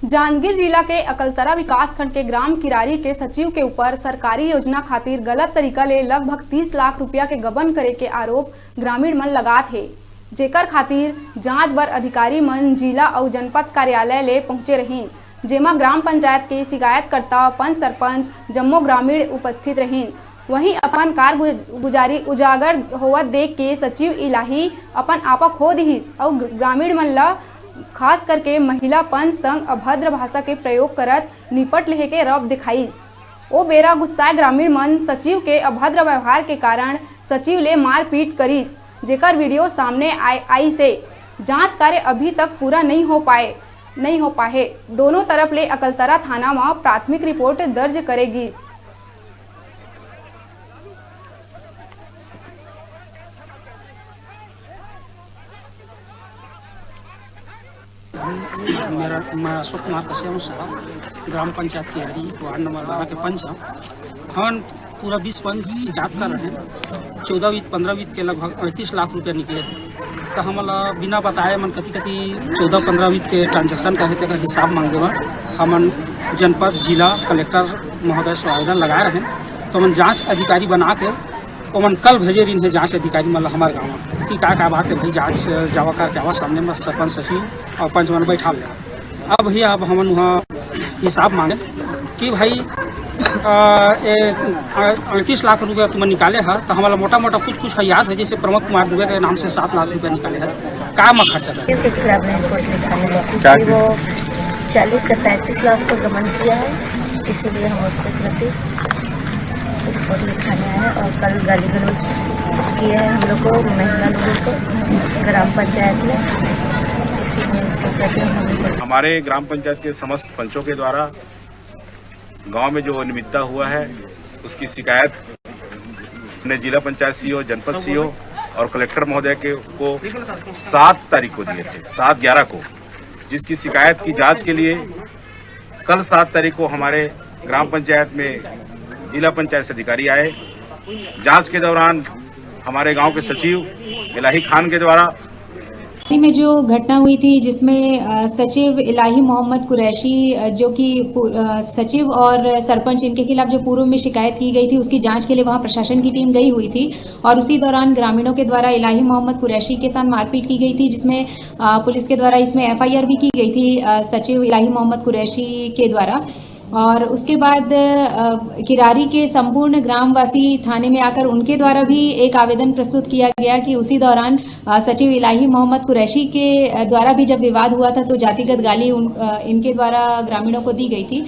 जांजगीर जिला के अकलतरा विकास खंड के ग्राम किरारी के सचिव के ऊपर सरकारी योजना खातिर गलत तरीका ले लगभग 30 लाख रुपया के गबन करे के आरोप ग्रामीण मन लगात है, जेकर खातिर जांच बर अधिकारी मन जिला और जनपद कार्यालय ले पहुंचे रहीन, जेमा ग्राम पंचायत के शिकायतकर्ता पंच सरपंच जम्मो ग्रामीण उपस्थित रहीन। वहीं अपन कारगुजारी उजागर होवत देख के सचिव इलाही अपन आपा खो दिहिस और ग्रामीण मन ला खास करके महिला पंच संग अभद्र भाषा के प्रयोग करत निपट लेहे के रब दिखाई। ओ बेरा गुस्साए ग्रामीण मन सचिव के अभद्र व्यवहार के कारण सचिव ले मारपीट करिस, जेकर वीडियो सामने आई से जांच कार्य अभी तक पूरा नहीं हो पाए। दोनों तरफ ले अकलतरा थाना में प्राथमिक रिपोर्ट दर्ज करेगी। मैं अशोक कुमार कश्यप साहब ग्राम पंचायत किरारी वार्ड नंबर 12 के पंच हैं। हम पूरा 20 पंच शिकायत कर रहे हैं। 14 वित्त 15 वित्त के लगभग 38 लाख रुपया निकले थे। तो हमला बिना बताए मन कति 14-15 वित्त के ट्रांजेक्शन का हिसाब मांगे बा हमन जनपद जिला कलेक्टर महोदय से आवेदन लगा रहे हैं। तो हम जाँच अधिकारी बना के ओमन कल भेजे रही है जाँच अधिकारी मतलब हमारे गाँव में कि का बात है भाई जाँच जावा करके आवा सामने में सरपंच सचिव और पंच मन बैठा लिया। अब भैया अब हम वहाँ हिसाब मांगे कि भाई 38 लाख रुपया तुम निकाले है, तो हमारा मोटा मोटा कुछ याद है, जैसे प्रमोद कुमार दुबे के नाम से 7 लाख रुपया निकाले है। का में खर्चा है के खिलाफ रिपोर्ट निकाले वो 40 से 35 लाख का गबन किया है, इसीलिए हम उसके प्रति रिपोर्ट लिखाने आए और कल गाली गलौज किया है हम लोग को, महिला लोगों को ग्राम पंचायत में। इसीलिए इसके प्रति हम हमारे ग्राम पंचायत के समस्त पंचों के द्वारा गांव में जो अनियमितता हुआ है उसकी शिकायत ने जिला पंचायत सीओ, जनपद सीओ और कलेक्टर महोदय को 7 तारीख को दिए थे, 7/11 को, जिसकी शिकायत की जांच के लिए कल 7 तारीख को हमारे ग्राम पंचायत में जिला पंचायत अधिकारी आए। जांच के दौरान हमारे गांव के सचिव इलाही खान के द्वारा में जो घटना हुई थी, जिसमें सचिव इलाही मोहम्मद कुरैशी जो कि सचिव और सरपंच इनके खिलाफ जो पूर्व में शिकायत की गई थी, उसकी जांच के लिए वहां प्रशासन की टीम गई हुई थी और उसी दौरान ग्रामीणों के द्वारा इलाही मोहम्मद कुरैशी के साथ मारपीट की गई थी, जिसमें पुलिस के द्वारा इसमें FIR भी की गई थी सचिव इलाही मोहम्मद कुरैशी के द्वारा। और उसके बाद किरारी के संपूर्ण ग्रामवासी थाने में आकर उनके द्वारा भी एक आवेदन प्रस्तुत किया गया कि उसी दौरान सचिव इलाही मोहम्मद कुरैशी के द्वारा भी जब विवाद हुआ था तो जातिगत गाली इनके द्वारा ग्रामीणों को दी गई थी।